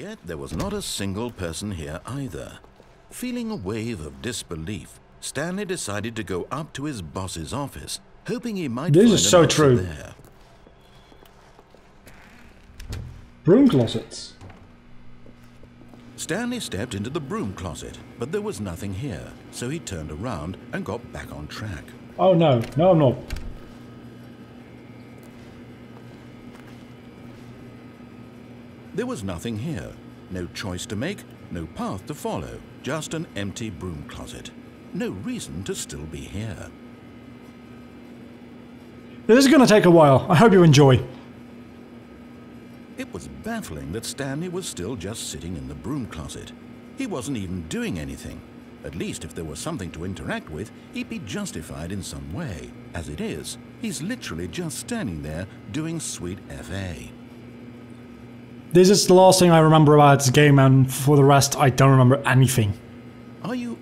Yet there was not a single person here either. Feeling a wave of disbelief, Stanley decided to go up to his boss's office, hoping he might find an answer there. Broom closets. Stanley stepped into the broom closet, but there was nothing here, so he turned around and got back on track. Oh no, no I'm not. There was nothing here. No choice to make, no path to follow, just an empty broom closet. No reason to still be here. This is gonna take a while. I hope you enjoy. It was baffling that Stanley was still just sitting in the broom closet. He wasn't even doing anything. At least if there was something to interact with, he'd be justified in some way. As it is, he's literally just standing there doing sweet FA. This is the last thing I remember about this game, and for the rest, I don't remember anything. Are you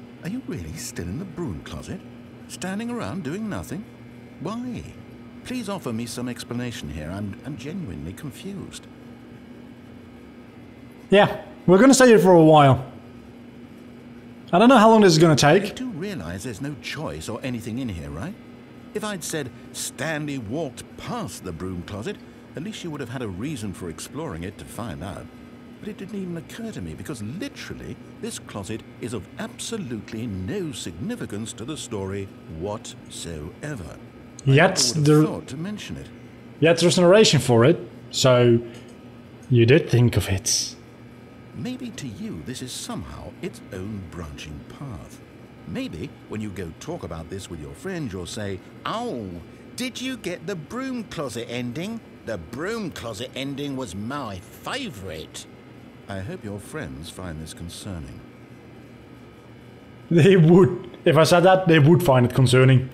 really still in the broom closet? Standing around doing nothing? Why? Please offer me some explanation here. I'm genuinely confused. Yeah, we're gonna stay here for a while. I don't know how long this is gonna take. You do realize there's no choice or anything in here, right? If I'd said Stanley walked past the broom closet, at least you would have had a reason for exploring it to find out. But it didn't even occur to me because literally this closet is of absolutely no significance to the story whatsoever. Yet thought to mention it. Yet there's narration for it, so you did think of it. Maybe to you this is somehow its own branching path. Maybe when you go talk about this with your friends you'll say, "Oh, did you get the broom closet ending? The broom closet ending was my favourite." I hope your friends find this concerning. They would. If I said that, they would find it concerning.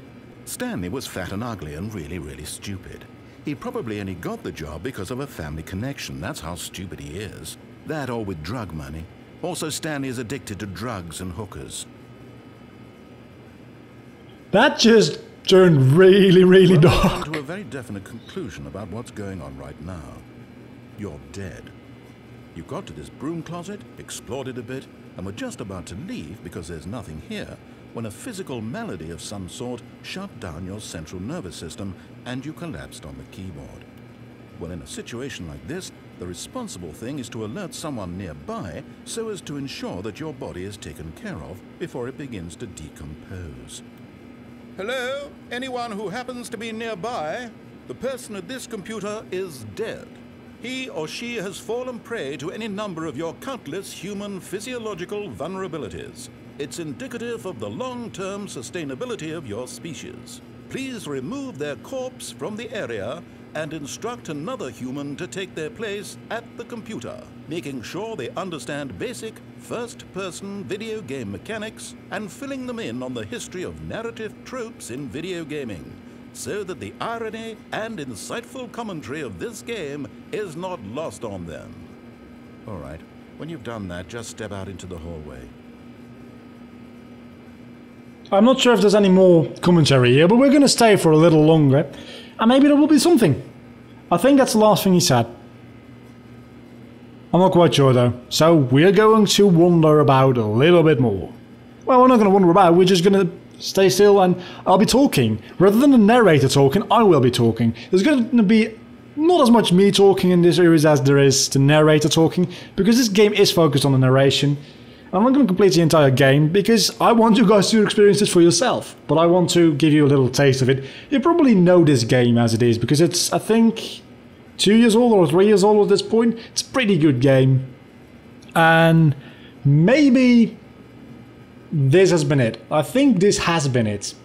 Stanley was fat and ugly and really stupid. He probably only got the job because of a family connection. That's how stupid he is. That or with drug money. Also, Stanley is addicted to drugs and hookers. That just turned really dark. I've come to a very definite conclusion about what's going on right now. You're dead. You got to this broom closet, explored it a bit, and were just about to leave because there's nothing here, when a physical malady of some sort shut down your central nervous system and you collapsed on the keyboard. Well, in a situation like this, the responsible thing is to alert someone nearby so as to ensure that your body is taken care of before it begins to decompose. Hello? Anyone who happens to be nearby? The person at this computer is dead. He or she has fallen prey to any number of your countless human physiological vulnerabilities. It's indicative of the long-term sustainability of your species. Please remove their corpse from the area and instruct another human to take their place at the computer, making sure they understand basic first-person video game mechanics and filling them in on the history of narrative tropes in video gaming, so that the irony and insightful commentary of this game is not lost on them. All right, when you've done that, just step out into the hallway. I'm not sure if there's any more commentary here, but we're gonna stay for a little longer. And maybe there will be something. I think that's the last thing he said. I'm not quite sure though. So we're going to wonder about a little bit more. Well, we're not going to wonder about it. We're just going to stay still and I'll be talking. Rather than the narrator talking, I will be talking. There's going to be not as much me talking in this series as there is the narrator talking, because this game is focused on the narration. I'm not going to complete the entire game because I want you guys to experience this for yourself, but I want to give you a little taste of it. You probably know this game as it is because it's, I think, 2 years old or 3 years old at this point. It's a pretty good game. And maybe this has been it. I think this has been it.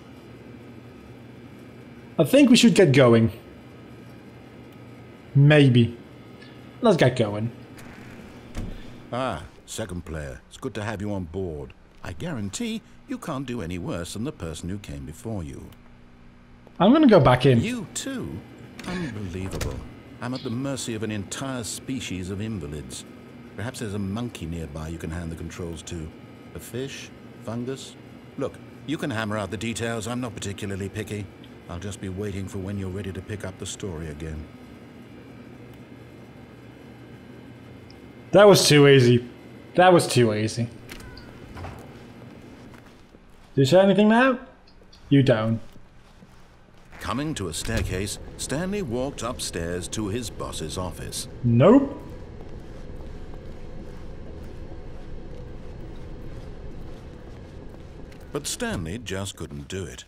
I think we should get going. Maybe. Let's get going. Ah. Second player, it's good to have you on board. I guarantee you can't do any worse than the person who came before you. I'm gonna go back in. You too? Unbelievable. I'm at the mercy of an entire species of invalids. Perhaps there's a monkey nearby you can hand the controls to. A fish? Fungus? Look, you can hammer out the details. I'm not particularly picky. I'll just be waiting for when you're ready to pick up the story again. That was too easy. That was too easy. Do you say anything now? You don't. Coming to a staircase, Stanley walked upstairs to his boss's office. Nope. But Stanley just couldn't do it.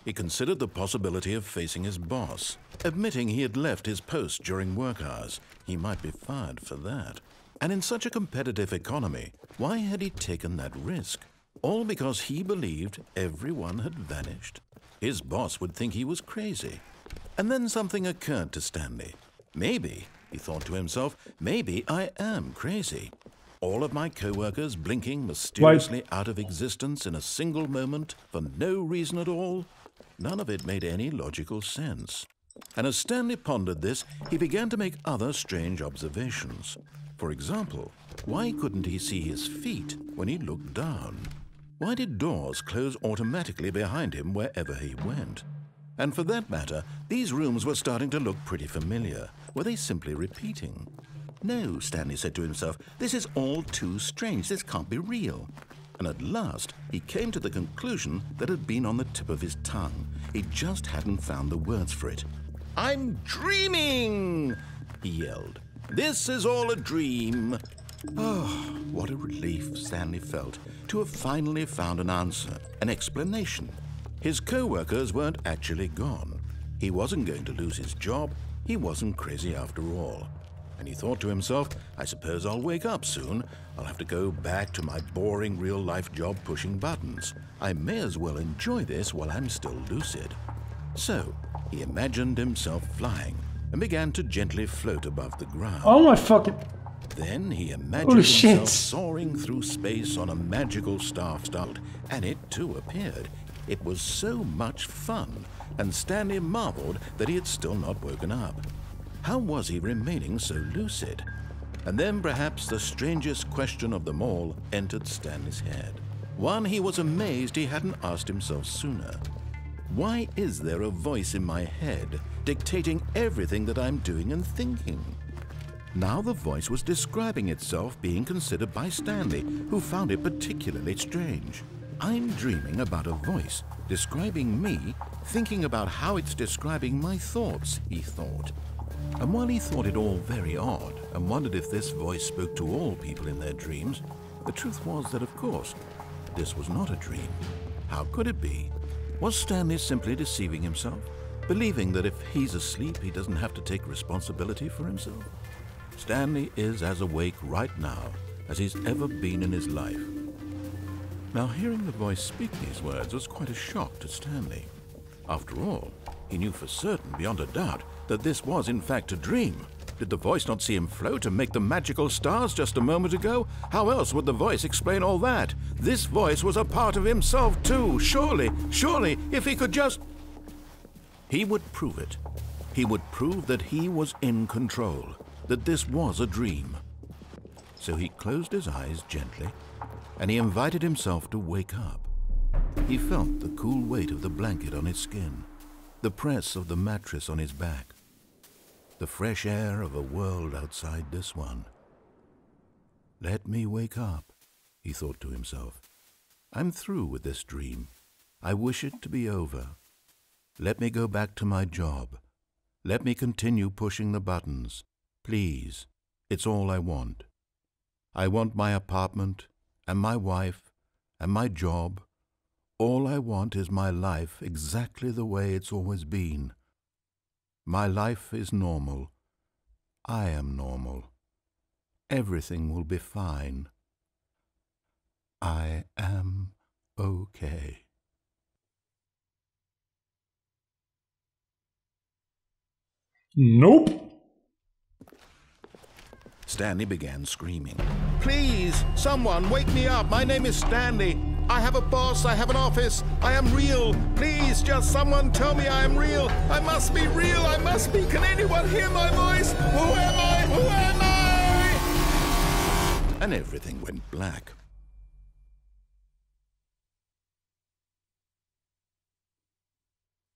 He considered the possibility of facing his boss, admitting he had left his post during work hours. He might be fired for that. And in such a competitive economy, why had he taken that risk? All because he believed everyone had vanished? His boss would think he was crazy. And then something occurred to Stanley. Maybe, he thought to himself, maybe I am crazy. All of my co-workers blinking mysteriously out of existence in a single moment for no reason at all? None of it made any logical sense. And as Stanley pondered this, he began to make other strange observations. For example, why couldn't he see his feet when he looked down? Why did doors close automatically behind him wherever he went? And for that matter, these rooms were starting to look pretty familiar. Were they simply repeating? No, Stanley said to himself, this is all too strange. This can't be real. And at last, he came to the conclusion that had been on the tip of his tongue. He just hadn't found the words for it. I'm dreaming, he yelled. This is all a dream. Oh, what a relief Stanley felt to have finally found an answer, an explanation. His co-workers weren't actually gone. He wasn't going to lose his job. He wasn't crazy after all. And he thought to himself, I suppose I'll wake up soon. I'll have to go back to my boring real-life job pushing buttons. I may as well enjoy this while I'm still lucid. So, he imagined himself flying and began to gently float above the ground. Oh my fucking... Then he imagined himself soaring through space on a magical staff start, and it too appeared. It was so much fun, and Stanley marveled that he had still not woken up. How was he remaining so lucid? And then perhaps the strangest question of them all entered Stanley's head. One he was amazed he hadn't asked himself sooner. Why is there a voice in my head dictating everything that I'm doing and thinking? Now the voice was describing itself being considered by Stanley, who found it particularly strange. I'm dreaming about a voice describing me, thinking about how it's describing my thoughts, he thought. And while he thought it all very odd and wondered if this voice spoke to all people in their dreams, the truth was that, of course, this was not a dream. How could it be? Was Stanley simply deceiving himself, believing that if he's asleep, he doesn't have to take responsibility for himself? Stanley is as awake right now as he's ever been in his life. Now, hearing the voice speak these words was quite a shock to Stanley. After all, he knew for certain, beyond a doubt, that this was in fact a dream. Did the voice not see him float and make the magical stars just a moment ago? How else would the voice explain all that? This voice was a part of himself too. Surely, if he could just... He would prove it. He would prove that he was in control, that this was a dream. So he closed his eyes gently, and he invited himself to wake up. He felt the cool weight of the blanket on his skin, the press of the mattress on his back, the fresh air of a world outside this one. Let me wake up, he thought to himself. I'm through with this dream. I wish it to be over. Let me go back to my job. Let me continue pushing the buttons. Please, it's all I want. I want my apartment and my wife and my job. All I want is my life exactly the way it's always been. My life is normal. I am normal. Everything will be fine. I am okay. Nope. Stanley began screaming. Please, someone, wake me up. My name is Stanley. I have a boss. I have an office. I am real. Please, just someone tell me I am real. I must be real. I must be. Can anyone hear my voice? Who am I? Who am I? And everything went black.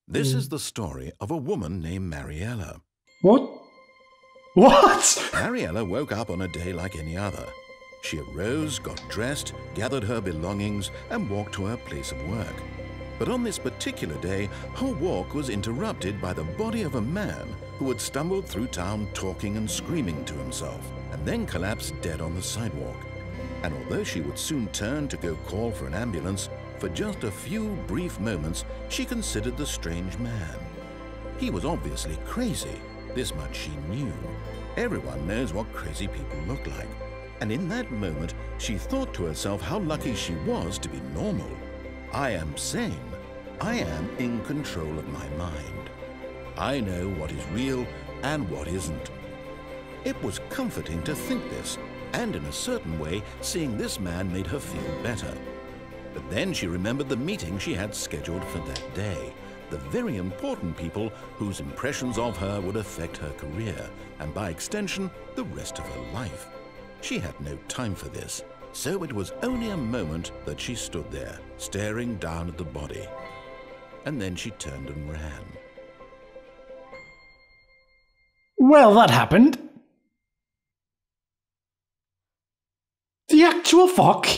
This is the story of a woman named Mariella. What? What? Mariella woke up on a day like any other. She arose, got dressed, gathered her belongings, and walked to her place of work. But on this particular day, her walk was interrupted by the body of a man who had stumbled through town talking and screaming to himself, and then collapsed dead on the sidewalk. And although she would soon turn to go call for an ambulance, for just a few brief moments she considered the strange man. He was obviously crazy, this much she knew. Everyone knows what crazy people look like. And in that moment, she thought to herself how lucky she was to be normal. I am sane. I am in control of my mind. I know what is real and what isn't. It was comforting to think this, and in a certain way, seeing this man made her feel better. But then she remembered the meeting she had scheduled for that day, the very important people whose impressions of her would affect her career, and by extension, the rest of her life. She had no time for this, so it was only a moment that she stood there, staring down at the body. And then she turned and ran. Well, that happened. The actual fuck?